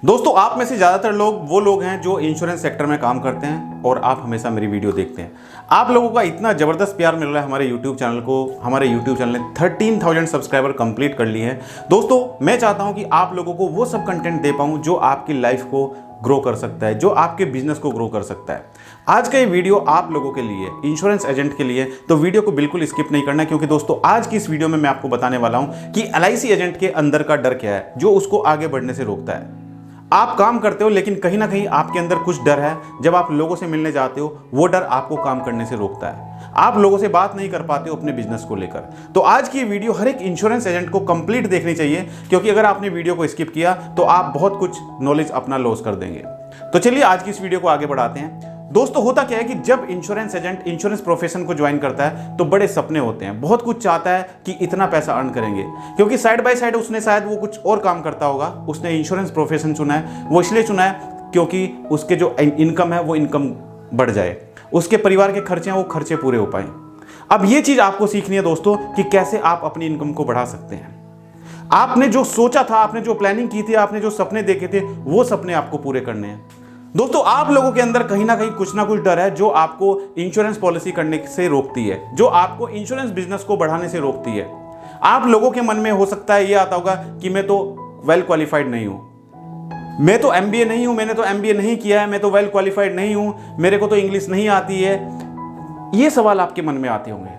दोस्तों, आप में से ज़्यादातर लोग वो लोग हैं जो इंश्योरेंस सेक्टर में काम करते हैं और आप हमेशा मेरी वीडियो देखते हैं। आप लोगों का इतना ज़बरदस्त प्यार मिल रहा है हमारे यूट्यूब चैनल को। हमारे यूट्यूब चैनल ने 13,000 सब्सक्राइबर कंप्लीट कर लिए हैं। दोस्तों, मैं चाहता हूं कि आप लोगों को वो सब कंटेंट दे पाऊं जो आपकी लाइफ को ग्रो कर सकता है, जो आपके बिजनेस को ग्रो कर सकता है। आज का ये वीडियो आप लोगों के लिए, इंश्योरेंस एजेंट के लिए, तो वीडियो को बिल्कुल स्किप नहीं करना, क्योंकि दोस्तों आज की इस वीडियो में मैं आपको बताने वाला हूं कि LIC एजेंट के अंदर का डर क्या है जो उसको आगे बढ़ने से रोकता है। आप काम करते हो लेकिन कहीं ना कहीं आपके अंदर कुछ डर है। जब आप लोगों से मिलने जाते हो वो डर आपको काम करने से रोकता है। आप लोगों से बात नहीं कर पाते हो अपने बिजनेस को लेकर। तो आज की वीडियो हर एक इंश्योरेंस एजेंट को कंप्लीट देखनी चाहिए, क्योंकि अगर आपने वीडियो को स्किप किया तो आप बहुत कुछ नॉलेज अपना लॉस कर देंगे। तो चलिए आज की इस वीडियो को आगे बढ़ाते हैं। दोस्तों, होता क्या है कि जब इंश्योरेंस एजेंट इंश्योरेंस प्रोफेशन को ज्वाइन करता है तो बड़े सपने होते हैं, बहुत कुछ चाहता है कि इतना पैसा अर्न करेंगे, क्योंकि साइड बाय साइड उसने शायद वो कुछ और काम करता होगा। उसने इंश्योरेंस प्रोफेशन चुना है, वो इसलिए चुना है क्योंकि उसके जो इनकम है वो इनकम बढ़ जाए, उसके परिवार के खर्चे हैं वो खर्चे पूरे हो पाए। अब ये चीज आपको सीखनी है दोस्तों कि कैसे आप अपनी इनकम को बढ़ा सकते हैं। आपने जो सोचा था, आपने जो प्लानिंग की थी, आपने जो सपने देखे थे, वो सपने आपको पूरे करने हैं। दोस्तों, आप लोगों के अंदर कहीं ना कुछ डर है जो आपको इंश्योरेंस पॉलिसी करने से रोकती है, जो आपको इंश्योरेंस बिजनेस को बढ़ाने से रोकती है। आप लोगों के मन में हो सकता है ये आता होगा कि मैं तो वेल क्वालिफाइड नहीं हूं, मैं तो MBA नहीं हूं, मैंने तो MBA नहीं किया है, मैं तो वेल क्वालिफाइड नहीं हूं, मेरे को तो इंग्लिश नहीं आती है। ये सवाल आपके मन में आते होंगे।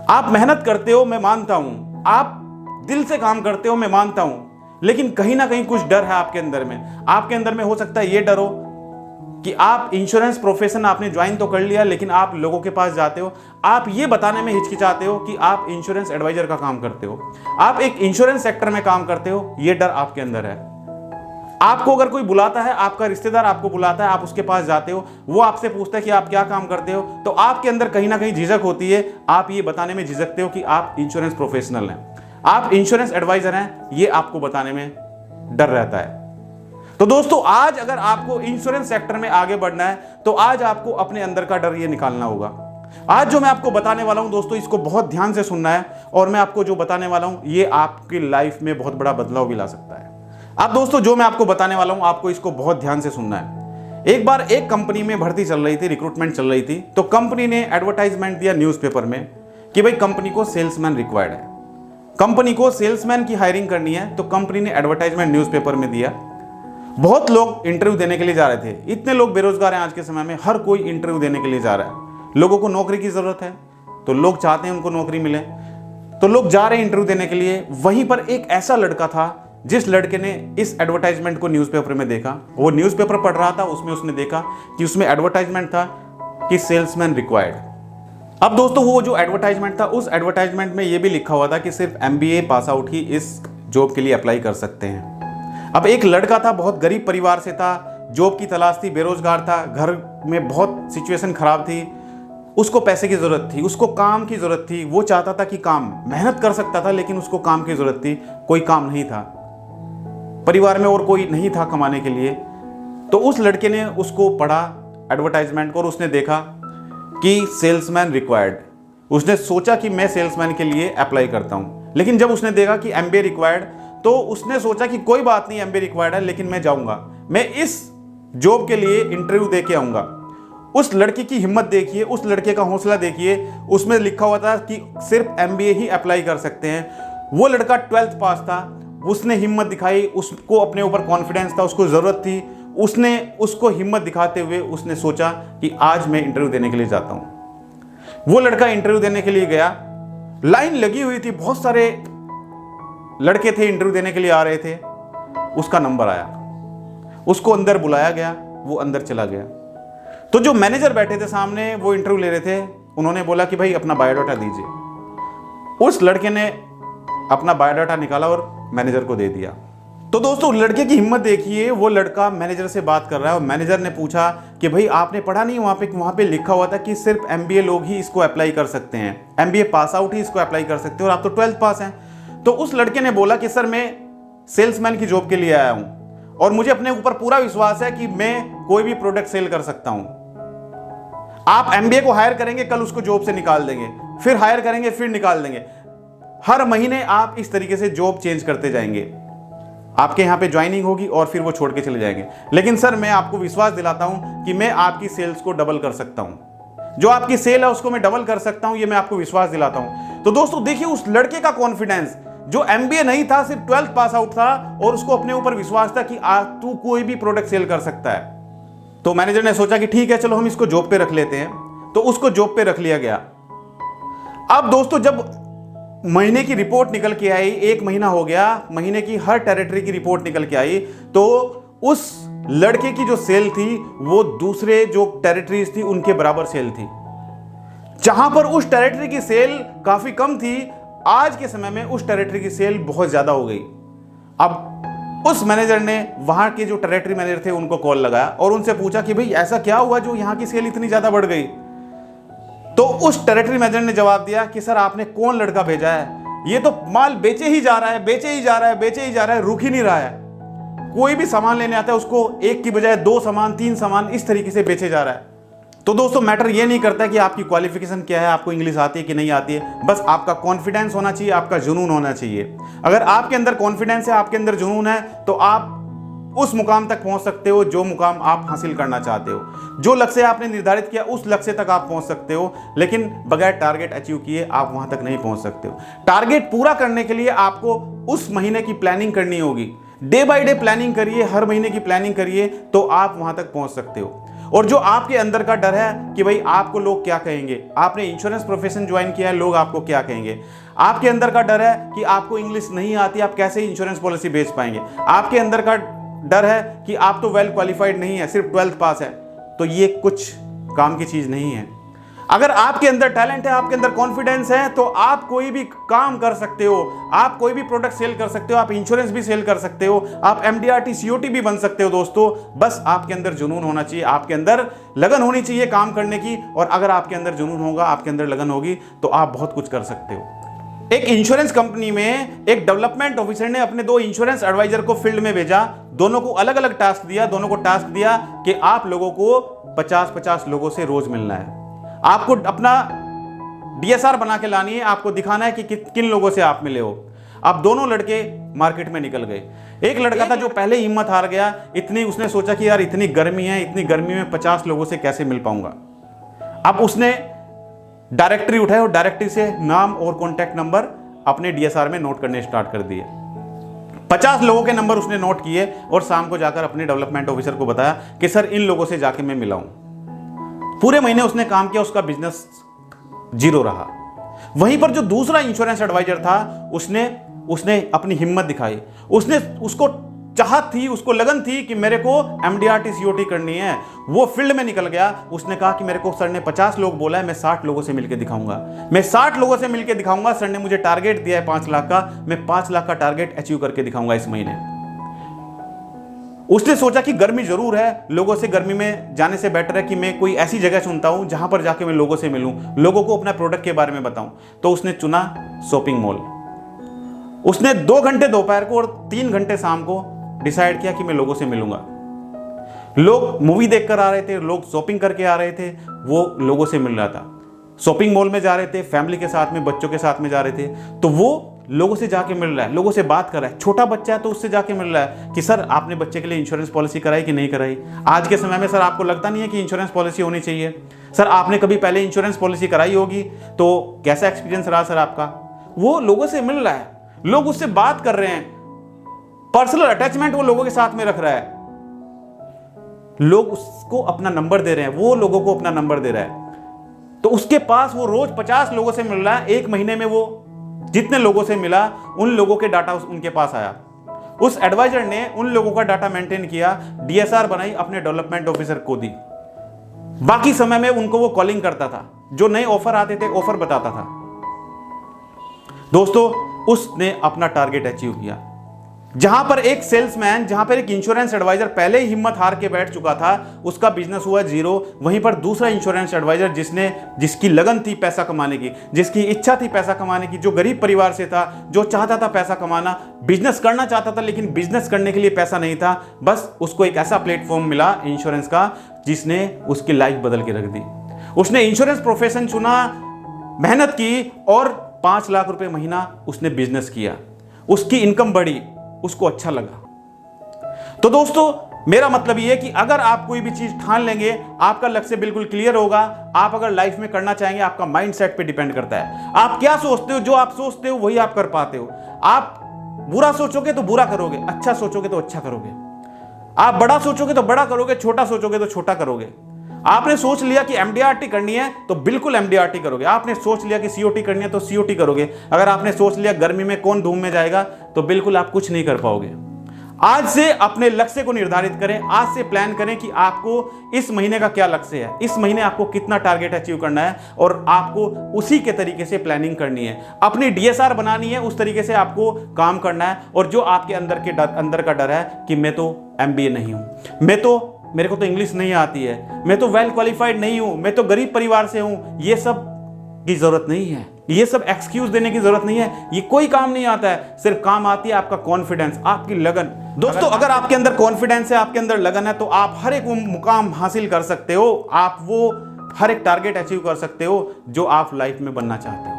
आप मेहनत करते हो, मैं मानता हूं, आप दिल से काम करते हो, मैं मानता हूं, लेकिन कहीं ना कहीं कुछ डर है आपके अंदर में। आपके अंदर में हो सकता है ये डर हो कि आप इंश्योरेंस प्रोफेशन आपने ज्वाइन तो कर लिया, लेकिन आप लोगों के पास जाते हो, आप ये बताने में हिचकिचाते हो कि आप इंश्योरेंस एडवाइजर का काम करते हो, आप एक इंश्योरेंस सेक्टर में काम करते हो। ये डर आपके अंदर है। आपको अगर कोई बुलाता है, आपका रिश्तेदार आपको बुलाता है, आप उसके पास जाते हो, वो आपसे पूछता है कि आप क्या काम करते हो, तो आपके अंदर कहीं ना कहीं झिझक होती है। आप ये बताने में झिझकते हो कि आप इंश्योरेंस प्रोफेशनल हैं, आप इंश्योरेंस एडवाइजर हैं, ये आपको बताने में डर रहता है। तो दोस्तों, आज अगर आपको इंश्योरेंस सेक्टर में आगे बढ़ना है तो आज आपको अपने अंदर का डर ये निकालना होगा। आज जो मैं आपको बताने वाला हूं दोस्तों, इसको बहुत ध्यान से सुनना है, और मैं आपको जो बताने वाला हूं ये आपकी लाइफ में बहुत बड़ा बदलाव भी ला सकता है। अब दोस्तों, जो मैं आपको बताने वाला हूं आपको इसको बहुत ध्यान से सुनना है। एक बार एक कंपनी में भर्ती चल रही थी, रिक्रूटमेंट चल रही थी, तो कंपनी ने एडवर्टाइजमेंट दिया न्यूज़पेपर में कि भाई कंपनी को सेल्समैन रिक्वायर्ड है, कंपनी को सेल्समैन की हायरिंग करनी है। तो कंपनी ने एडवर्टाइजमेंट न्यूज़पेपर में दिया। बहुत लोग इंटरव्यू देने के लिए जा रहे थे। इतने लोग बेरोजगार हैं आज के समय में, हर कोई इंटरव्यू देने के लिए जा रहा है। लोगों को नौकरी की जरूरत है, तो लोग चाहते हैं उनको नौकरी मिले, तो लोग जा रहे हैं इंटरव्यू देने के लिए। वहीं पर एक ऐसा लड़का था जिस लड़के ने इस एडवर्टाइजमेंट को न्यूज़पेपर में देखा। वो न्यूज़पेपर पढ़ रहा था, उसमें उसने देखा कि उसमें एडवर्टाइजमेंट था कि सेल्समैन रिक्वायर्ड। अब दोस्तों, वो जो एडवर्टाइजमेंट था, उस एडवर्टाइजमेंट में ये भी लिखा हुआ था कि सिर्फ MBA पास आउट ही इस जॉब के लिए अप्लाई कर सकते हैं। अब एक लड़का था, बहुत गरीब परिवार से था, जॉब की तलाश थी, बेरोजगार था, घर में बहुत सिचुएशन खराब थी, उसको पैसे की जरूरत थी, उसको काम की जरूरत थी। वो चाहता था कि काम, मेहनत कर सकता था लेकिन उसको काम की जरूरत थी, कोई काम नहीं था, परिवार में और कोई नहीं था कमाने के लिए। तो उस लड़के ने उसको पढ़ा एडवर्टाइजमेंट को और उसने देखा कि सेल्समैन रिक्वायर्ड। उसने सोचा कि मैं सेल्समैन के लिए अप्लाई करता हूं, लेकिन जब उसने देखा कि MBA रिक्वायर्ड, तो उसने सोचा कि कोई बात नहीं, MBA रिक्वायर्ड है, लेकिन मैं जाऊंगा, मैं इस जॉब के लिए इंटरव्यू दे के आऊंगा। उस लड़के की हिम्मत देखिए, उस लड़के का हौसला देखिए। उसमें लिखा हुआ था कि सिर्फ MBA ही अप्लाई कर सकते हैं। वो लड़का 12th पास था, उसने हिम्मत दिखाई, उसको अपने ऊपर कॉन्फिडेंस था, उसको जरूरत थी, उसने उसको हिम्मत दिखाते हुए उसने सोचा कि आज मैं इंटरव्यू देने के लिए जाता हूं। वो लड़का इंटरव्यू देने के लिए गया। लाइन लगी हुई थी, बहुत सारे लड़के थे इंटरव्यू देने के लिए आ रहे थे। उसका नंबर आया, उसको अंदर बुलाया गया, वो अंदर चला गया। तो जो मैनेजर बैठे थे सामने, वो इंटरव्यू ले रहे थे, उन्होंने बोला कि भाई अपना बायोडाटा दीजिए। उस लड़के ने अपना बायोडाटा निकाला और मैनेजर को दे दिया। तो दोस्तों, लड़के की हिम्मत देखिए, वो लड़का मैनेजर से बात कर रहा है और मैनेजर ने पूछा कि भाई आपने पढ़ा नहीं, वहाँ पे लिखा हुआ था कि सिर्फ MBA लोग ही इसको अप्लाई कर सकते हैं, MBA पास आउट ही इसको अप्लाई कर सकते हैं, और आप तो 12th पास हैं। तो उस लड़के ने बोला कि सर, मैं सेल्समैन की जॉब के लिए आया हूँ और मुझे अपने ऊपर पूरा विश्वास है कि मैं कोई भी प्रोडक्ट सेल कर सकता हूँ। आप MBA को हायर करेंगे, कल उसको जॉब से निकाल देंगे, फिर हायर करेंगे, फिर निकाल देंगे। हर महीने आप इस तरीके से जॉब चेंज करते जाएंगे। आपके यहाँ पे ज्वाइनिंग होगी और फिर वो छोड़ के चले जाएंगे। लेकिन सर मैं आपको विश्वास दिलाता हूँ कि मैं आपकी सेल्स को डबल कर सकता हूँ, जो आपकी सेल है उसको मैं डबल कर सकता हूँ, ये मैं आपको विश्वास दिलाता हूँ। तो दोस्तों देखिए उस लड़के का कॉन्फिडेंस, जो MBA नहीं था, सिर्फ 12th पास आउट था और उसको अपने ऊपर विश्वास था कि तू कोई भी प्रोडक्ट सेल कर सकता है। तो मैनेजर ने सोचा कि ठीक है चलो हम इसको जॉब पे रख लेते हैं, तो उसको जॉब पे रख लिया गया। अब दोस्तों जब महीने की रिपोर्ट निकल के आई, 1 महीना हो गया, महीने की हर टेरिटरी की रिपोर्ट निकल के आई, तो उस लड़के की जो सेल थी वो दूसरे जो टेरिटरीज थी उनके बराबर सेल थी। जहां पर उस टेरिटरी की सेल काफी कम थी, आज के समय में उस टेरिटरी की सेल बहुत ज्यादा हो गई। अब उस मैनेजर ने वहां के जो टेरिटरी मैनेजर थे उनको कॉल लगाया और उनसे पूछा कि भाई ऐसा क्या हुआ जो यहां की सेल इतनी ज्यादा बढ़ गई। तो उस टेरिटरी मैनेजर ने जवाब दिया कि सर आपने कौन लड़का भेजा है, ये तो माल बेचे ही जा रहा है, बेचे ही जा रहा है, बेचे ही जा रहा है, रुक ही नहीं रहा है। कोई भी सामान लेने आता है उसको 1 की बजाय 2 सामान 3 सामान इस तरीके से बेचे जा रहा है। तो दोस्तों मैटर ये नहीं करता कि आपकी क्वालिफिकेशन क्या है, आपको इंग्लिश आती है कि नहीं आती है, बस आपका कॉन्फिडेंस होना चाहिए, आपका जुनून होना चाहिए। अगर आपके अंदर कॉन्फिडेंस है, आपके अंदर जुनून है, तो आप उस मुकाम तक पहुंच सकते हो जो मुकाम आप हासिल करना चाहते हो। जो लक्ष्य आपने निर्धारित किया उस लक्ष्य तक आप पहुंच सकते हो, लेकिन बगैर टारगेट अचीव किए आप वहां तक नहीं पहुंच सकते हो। टारगेट पूरा करने के लिए आपको उस महीने की प्लानिंग करनी होगी, डे बाय डे प्लानिंग करिए, हर महीने की प्लानिंग करिए, तो आप वहां तक पहुंच सकते हो। और जो आपके अंदर का डर है कि भाई आपको लोग क्या कहेंगे, आपने इंश्योरेंस प्रोफेशन ज्वाइन किया है, लोग आपको क्या कहेंगे, आपके अंदर का डर है कि आपको इंग्लिश नहीं आती, आप कैसे इंश्योरेंस पॉलिसी बेच पाएंगे, आपके अंदर का डर है कि आप तो वेल क्वालिफाइड नहीं है, सिर्फ 12th पास है, तो ये कुछ काम की चीज नहीं है। अगर आपके अंदर टैलेंट है, आपके अंदर कॉन्फिडेंस है, तो आप कोई भी काम कर सकते हो, आप कोई भी प्रोडक्ट सेल कर सकते हो, आप इंश्योरेंस भी सेल कर सकते हो, आप MDRT COT भी बन सकते हो। दोस्तों बस आपके अंदर जुनून होना चाहिए, आपके अंदर लगन होनी चाहिए काम करने की, और अगर आपके अंदर जुनून होगा, आपके अंदर लगन होगी, तो आप बहुत कुछ कर सकते हो। एक इंश्योरेंस कंपनी में एक डेवलपमेंट ऑफिसर ने अपने 2 इंश्योरेंस एडवाइजर को फील्ड में भेजा, दोनों को अलग अलग टास्क दिया, दोनों को टास्क दिया कि आप लोगों को 50-50 लोगों से रोज मिलना है, आपको अपना DSR बना के लानी है, आपको दिखाना है कि किन लोगों से आप मिले हो। अब दोनों लड़के मार्केट में निकल गए। एक लड़का था जो पहले हिम्मत हार गया, उसने सोचा कि यार इतनी गर्मी है, इतनी गर्मी में 50 लोगों से कैसे मिल पाऊंगा। अब उसने डायरेक्टरी उठाई और डायरेक्टरी से नाम और कॉन्टैक्ट नंबर अपने DSR में नोट करने स्टार्ट कर दिए। 50 लोगों के नंबर उसने नोट किए और शाम को जाकर अपने डेवलपमेंट ऑफिसर को बताया कि सर इन लोगों से जाके मैं मिला हूं। पूरे महीने उसने काम किया, उसका बिजनेस 0 रहा। वहीं पर जो दूसरा इंश्योरेंस एडवाइजर था उसने अपनी हिम्मत दिखाई, उसको चाहत थी, उसको लगन थी कि मेरे को MDRT COT करनी है। वो फील्ड में निकल गया, उसने कहा कि मेरे को सर ने 50 लोग बोला है, मैं 60 लोगों से मिलकर दिखाऊंगा, मैं 60 लोगों से मिलकर दिखाऊंगा। सर ने मुझे टारगेट दिया है 5 लाख का, मैं 5 लाख का टारगेट अचीव करके दिखाऊंगा इस महीने। उसने सोचा कि गर्मी जरूर है, लोगों से गर्मी में जाने से बेटर है कि मैं कोई ऐसी जगह चुनता हूं जहां पर जाके मैं लोगों से मिलूं, लोगों को अपना प्रोडक्ट के बारे में बताऊं। तो उसने चुना शॉपिंग मॉल। उसने 2 घंटे दोपहर को और 3 घंटे शाम को डिसाइड किया कि मैं लोगों से मिलूंगा। लोग मूवी देखकर आ रहे थे, लोग शॉपिंग करके आ रहे थे, वो लोगों से मिल रहा था। शॉपिंग मॉल में जा रहे थे, फैमिली के साथ में, बच्चों के साथ में जा रहे थे, तो वो लोगों से जाके मिल रहा है, लोगों से बात कर रहा है। छोटा बच्चा है तो उससे जाके मिल रहा है कि सर आपने बच्चे के लिए इंश्योरेंस पॉलिसी कराई कि नहीं कराई। आज के समय में सर आपको लगता नहीं है कि इंश्योरेंस पॉलिसी होनी चाहिए? सर आपने कभी पहले इंश्योरेंस पॉलिसी कराई होगी, तो कैसा एक्सपीरियंस रहा सर आपका? वो लोगों से मिल रहा है, लोग उससे बात कर रहे हैं, पर्सनल अटैचमेंट वो लोगों के साथ में रख रहा है, लोग उसको अपना नंबर दे रहे हैं, वो लोगों को अपना नंबर दे रहा है। तो उसके पास वो रोज 50 लोगों से मिल रहा है। 1 महीने में वो जितने लोगों से मिला उन लोगों के डाटा उनके पास आया। उस एडवाइजर ने उन लोगों का डाटा मेंटेन किया, DSR बनाई, अपने डेवलपमेंट ऑफिसर को दी। बाकी समय में उनको वो कॉलिंग करता था, जो नए ऑफर आते थे ऑफर बताता था। दोस्तों उसने अपना टारगेट अचीव किया। जहां पर एक सेल्समैन, जहां पर एक इंश्योरेंस एडवाइजर पहले ही हिम्मत हार के बैठ चुका था, उसका बिजनेस हुआ 0। वहीं पर दूसरा इंश्योरेंस एडवाइजर जिसकी लगन थी पैसा कमाने की, जिसकी इच्छा थी पैसा कमाने की, जो गरीब परिवार से था, जो चाहता था पैसा कमाना, बिजनेस करना चाहता था, लेकिन बिजनेस करने के लिए पैसा नहीं था, बस उसको एक ऐसा प्लेटफॉर्म मिला इंश्योरेंस का जिसने उसकी लाइफ बदल के रख दी। उसने इंश्योरेंस प्रोफेशन चुना, मेहनत की और 5 लाख रुपए महीना उसने बिजनेस किया। उसकी इनकम बढ़ी, उसको अच्छा लगा। तो दोस्तों मेरा मतलब ये है कि अगर आप कोई भी चीज ठान लेंगे, आपका लक्ष्य बिल्कुल क्लियर होगा। आप अगर लाइफ में करना चाहेंगे, आपका माइंडसेट पे डिपेंड करता है। आप क्या सोचते हो, जो आप सोचते हो वही आप कर पाते हो। आप बुरा सोचोगे तो बुरा करोगे, अच्छा सोचोगे तो अच्छा करोगे। आप बड़ा सोचोगे तो बड़ा करोगे, छोटा सोचोगे तो छोटा करोगे। आपने सोच लिया कि एमडीआरटी करनी है तो बिल्कुल एमडीआरटी करोगे। आपने सोच लिया कि सीओटी करनी है तो सीओटी करोगे। अगर आपने सोच लिया गर्मी में कौन धूम में जाएगा, तो बिल्कुल आप कुछ नहीं कर पाओगे। आज से अपने लक्ष्य को निर्धारित करें, आज से प्लान करें कि आपको इस महीने का क्या लक्ष्य है, इस महीने आपको कितना टारगेट अचीव करना है, और आपको उसी के तरीके से प्लानिंग करनी है। अपनी डीएसआर बनानी है, उस तरीके से आपको काम करना है। और जो आपके अंदर का डर है कि मैं तो एमबीए नहीं हूं, मेरे को तो इंग्लिश नहीं आती है, मैं तो वेल क्वालिफाइड नहीं हूं, मैं तो गरीब परिवार से हूं, ये सब की जरूरत नहीं है। ये सब एक्सक्यूज देने की जरूरत नहीं है। ये कोई काम नहीं आता है। सिर्फ काम आती है आपका कॉन्फिडेंस, आपकी लगन। दोस्तों अगर आपके अंदर कॉन्फिडेंस है, आपके अंदर लगन है, तो आप हर एक मुकाम हासिल कर सकते हो। आप वो हर एक टारगेट अचीव कर सकते हो जो आप लाइफ में बनना चाहते हो।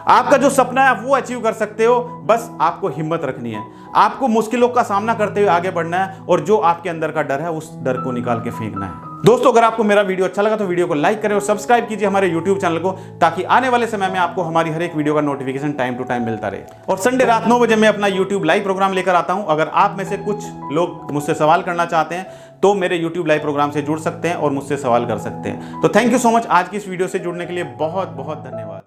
आपका जो सपना है वो अचीव कर सकते हो। बस आपको हिम्मत रखनी है, आपको मुश्किलों का सामना करते हुए आगे बढ़ना है, और जो आपके अंदर का डर है उस डर को निकाल के फेंकना है। दोस्तों अगर आपको मेरा वीडियो अच्छा लगा तो वीडियो को लाइक करें और सब्सक्राइब कीजिए हमारे यूट्यूब चैनल को, ताकि आने वाले समय में आपको हमारी हर एक वीडियो का नोटिफिकेशन टाइम टू टाइम मिलता रहे। और संडे रात 9 बजे मैं अपना यूट्यूब लाइव प्रोग्राम लेकर आता हूं। अगर आप में से कुछ लोग मुझसे सवाल करना चाहते हैं तो मेरे यूट्यूब लाइव प्रोग्राम से जुड़ सकते हैं और मुझसे सवाल कर सकते हैं। तो थैंक यू सो मच आज की इस वीडियो से जुड़ने के लिए। बहुत बहुत धन्यवाद।